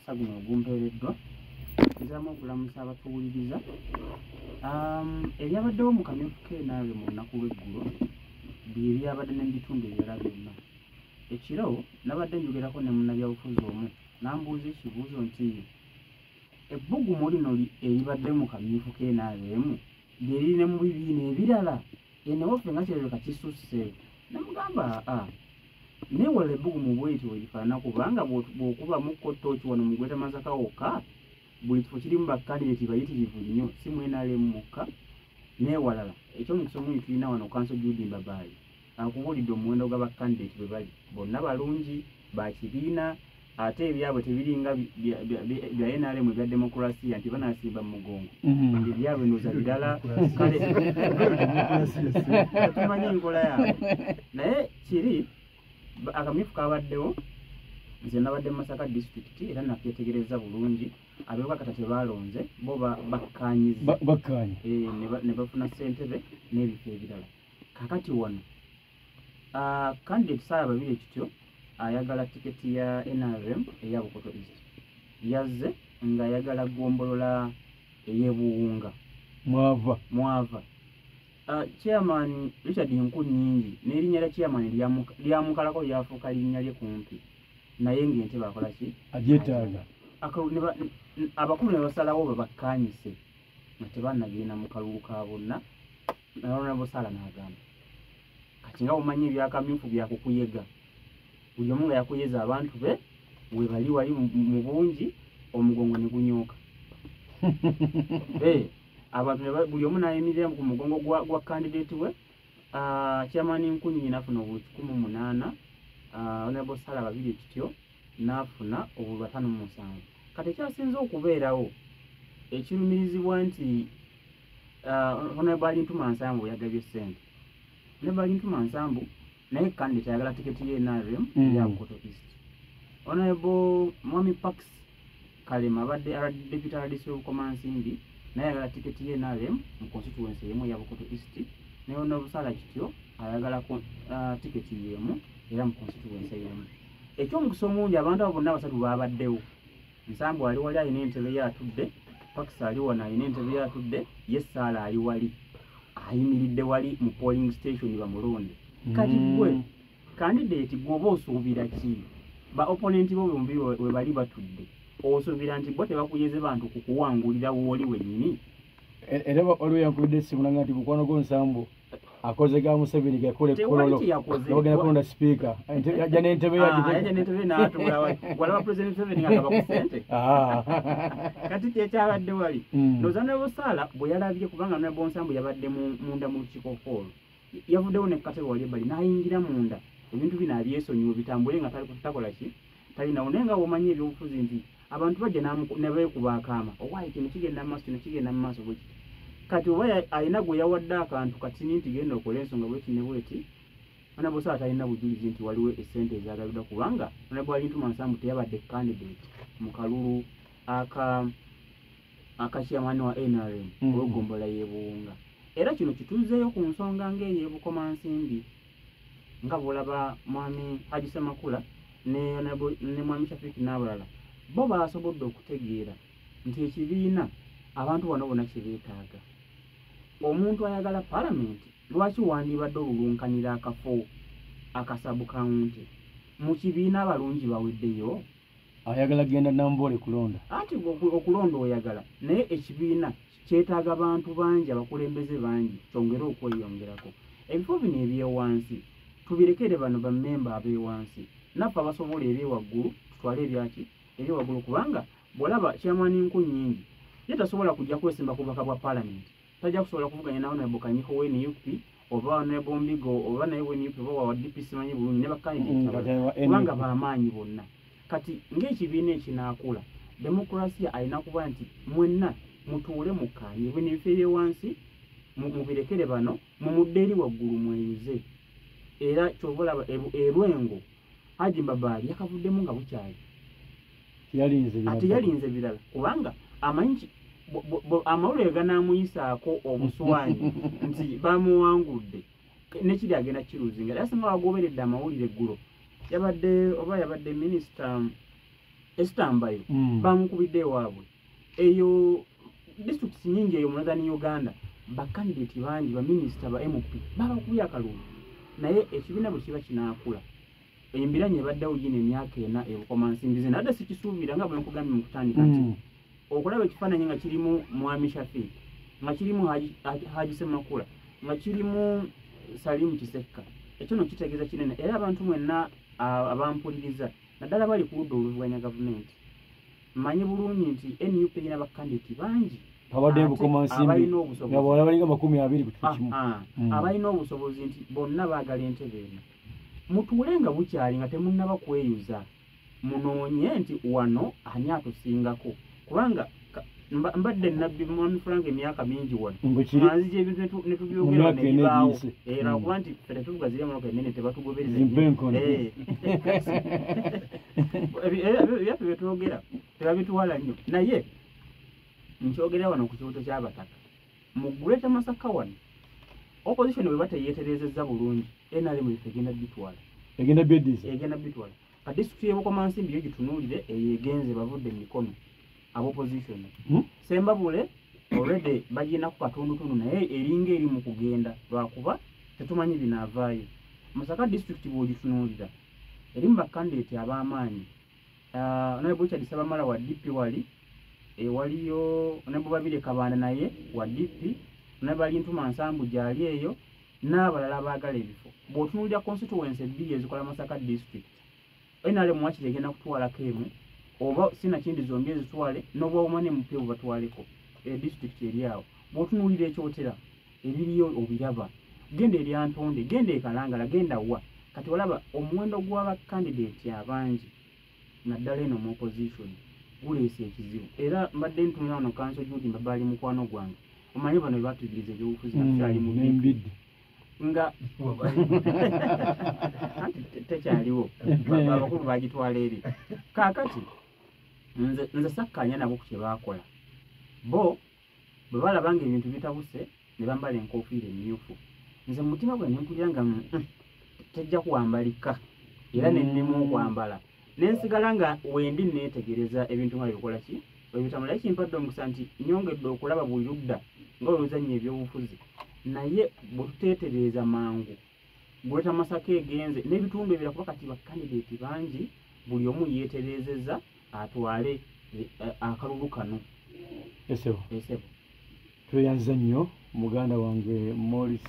omukisa guno ogumpeereddwa nziramu okulamusa abatuwuliriza ebyabaddewo mu kamyufu k'enaawe mu lunaku lw'eggulo bye byabadde n'ebitundu ebirala byonna. Ekiro nabadde njogerako ne munnabyabufuzi omu n'ambuuza ekibuuzo nti ebbugumu lino eribadde mu kamyufu k'enaawe emu lye liri ne mu bibiina ebirala enewaffe nga kirabika kisusse. Namugamba neewala ebbugumu bw'etyo werifaanana kubanga bw'okubamu kottooki wano mu Gwetamasaka wokka buli kifo kirimu bakkandideeti bayitirivu nnyo si mwenaalemu mukka neewalala ekyomukisa omungi tulina wano Kanso Judy Mbabaali akubuulidde omuwendo gw'abakkandideeti bwe bali bonna balungi bakibiina ate ebyabwe tebiringa bya NRM ebya demokulasiya nti banaasimba mu mugongo ebyabwe ndooza birala kale tumanyi enkola yaabwe naye kiri akamyufu kabaddewo nze nabadde mu Masaka disitulikiti era naketegereza bulungi ab'Ebwakata tebalonze bo bakkaanyiza ne bafuna ssentebe n'ebifo ebirala. Kakati wano candidate Saababire kityo ayagala tiketi ya NRM eya Bukoto East yazze nga ayagala ggombolola ey'Ebuwunga mwava chairman Richard Nkunnyingi n'erinnya lya chairman lyamukalako lyafuuka linnya lye kumpi naye ng'ente bakola ki agyetaaga abakulu ne basalawo babakkaanyise nga tebannagenda mu kalulu ka bonna nabo sala n'agamba kati nga omanyi ebyakamyufu byakukuyega buli omu nga yakuyeza abantu be we bali wali mu bungi omugongo ne gunyooka abantu buli omu n'ayimirira ku mugongo gwa candidate we chairman Nkunnyingi n'afuna obululu 18 Honorable Saababire kityo n'afuna obululu 57. Kati ekyasinze okubeerawo ekirumirizibwa nti Honorable Ntuma Nsambu yagabye ssente Honorable Ntuma Nsambu naye candidate ayagala tiketi ye NRM ya Bukoto East. Honorable Mwami Pax Kalema abadde Deputy RDC Bukomansimbi naye ayagala tiketi ye NRM mu constituency emu ya Bukoto East ne Honorable Sala kityo ayagala tiketi yemu era mu constituency emu. Ekyomukisa omungi abantu abo bonna basatu babaddewo. Nsambu ali wali ayina entebe yatudde, Pax ali wano ayina entebe yatudde, ye Sala ali wali ayimiridde wali mu polling station bamulonde. Kati gwe candidate gwoba osuubira ki ba opponent bo bombi we bali batudde osuubira nti bo tebakuyeze bantu kukuwangulira wooli wennyini era olwe yakudde simulanga nti mukwano gwo Nsambu akoze ga Museveni gakole kololo ogenda kulonda speaker yajja n'entebe n'atula wala president Museveni ng'agaba ku ssente kati kyekyabadde wali ndowooza ne Busala bwe yalabye kubanga ne Nsambu yabadde munda mu lukiiko foolo yavuddewo ne katebe wali ebbali n'ayingira munda ebintu bino abyesonyiwe bitambule nga takola ki talinawo naye nga bw'omanyi ebyobufuzi nti abantu bajja ne beekuba akaama owaayi kino kigenda mu maaso kino kigenda mu maaso bweki kati oba alina gwe yawadde akantu katini nti genda okola ensonga bweki ne bweti Honorable Busala talina bujulizi nti waliwo essente ezagabiddwa kubanga Honorable Ntuma Nsambu teyabadde candidate mu kalulu aka chairman wa NRM olw'eggombolola y'Ebuwunga. Era kino kituuzeeyo ku nsonga ng'eyo Bukomansimbi nga bw'olaba Mwami Haji Ssemakula ne Mwami Shafiki n'abalala bo baasobodde okutegeera nti ekibiina abantu bano bonna kye beetaaga. Omuntu ayagala palamenti lwaki wandibadde olulunkanira akafo akasabu kawunti mu kibiina abalungi baweddeyo ayagala genda Namboole kulonda anti okulonda oyagala naye ekibiina kyetaaga abantu bangi abakulembeze bangi kyongere okweyongerako. Ebifo bino ebyewansi tubirekere bano bammemba ab'ewansi naffe abasobola ebyewaggulu tutwale ebyaki ebyewaggulu kubanga bw'olaba chairman Nkunnyingi ye tasobola kujja kwesimba ku bubaka bwa palamenti tajja kusobola kuvuganya nawo Honorable Kanyiko w'NUP oba Honorable Mbigo oba naye w'NUP oba wa DP simanyi bulungi ne bakkandideeti kubanga b'amaanyi bonna. Kati ng'ekibiina ekinaakula demokulasiya alina kuba nti mwenna mutuule mukkaanye bino ebifo ebyewansi mubirekere bano mumudde eri waggulu mweyize. Era kyova olaba Erwengo Haji Mbabaali yakavuddemu nga bukyali ate yalinze birala kubanga amanyi amawulire ganaamuyisaako obuswanyi nti bamuwangudde nekiri agenda kiruzinga. Era singa wagoberedde amawulire eggulo yabadde minisita esitambayo bamukubidde waabwe eyo district nyingi eyo mu Northern Uganda bakandidate bangi ba minister ba MP babakubya akalulu naye ekibiina bwe kiba kinaakula embiranye baddawo yine emyaka ena ebukomansimbi zina adda sikisuubira nga bwe nkugambye mu kutandika nti okulaba ekifaananyi nga kirimu Mwami Shafiq nga kirimu Haji Ssemakula nga kirimu Salimu Kisekka ekyo no kitegeeza kinene era abantu mwenna abampuliriza naddala bali ku ludda oluvuganya gavumenti mmanyi bulungi nti NUP erina bakandidate bangi abadde bukomansimbi nga bwala balinga 20 ku kifo kimu abalina obusobozi nti bonna baagala entebe eno mutuule nga bukyali nga temunnaba kweyuza munoonye nti wano ani atusingako kubanga mbadde nabbi Mwami Frank emyaka mingi wano manzi gyebintu netubyogera nebibaawo era kuba nti ffe tetugazire emmotoka ennene tebatugobereza ebyaffe byetwogera tebabituwala nnyo naye nkyogera wano ku kibuto ky'abataka mu Greater Masaka wano opposition bwe bateyeeterezezza bulungi NRM egenda bitwala egenda bitwala ka district y'Obukomansimbi yo gitunuulire eyegenze bavudde emikono ab'opposition Sembabule already bagina ku katundutundu naye eringa eri mu kugenda lwakuba tetumanyi binaavaayo Masaka district bw'ogitunuulira erimu bakandidate ab'amaanyi Honorable Richard Sabamala wa DP wali waliyo Honorable Babire Kabanda naye wa DP Honorable Ntuma Nsambu gyali eyo n'abalala abaagala ebifo bw'otunuulira constituency ebbiri ezikola Masaka district NRM mwakiri egenda kutwalako emu oba sinakindi zombi ezitwale n'obwawumane mu peebu batwaleko district eri awo bw'otunuulira ekyotera ebiriyo obiraba genda eri Antonde genda e Kalangala genda wa kati olaba omuwendo gw'abakandidate abangi naddala eno mu opposition guleese ekizibu era mbadde ntunula wano kanso Judy Mbabaali mukwano gwange omanyi bano bebatugiriza ebyobufuzi nakyali mu nembidde nga tekyaliwo abakulu bagitwala eri kaakati nze sakkanya nabo ku kye baakola bo bwe balabanga ebintu bitabuse ne bambala enkofiira emmyufu nze mu mutima gwe nempulira nga tejja kuwambalika era nennema okwambala nensigala nga wendi neetegereza ebintu nga bikola ki webitamula ekimpadde omukisa nti nyongedde okulaba buli ludda nga oluzannya ebyobufuzi naye bwe tuteetereza mangu Greater Masaka egenze n'ebitundu ebira kuba kati bakandidate bangi buli omu yeeterezeza atwale akalulu kano esebo tweyanza nnyo muganda wange Morris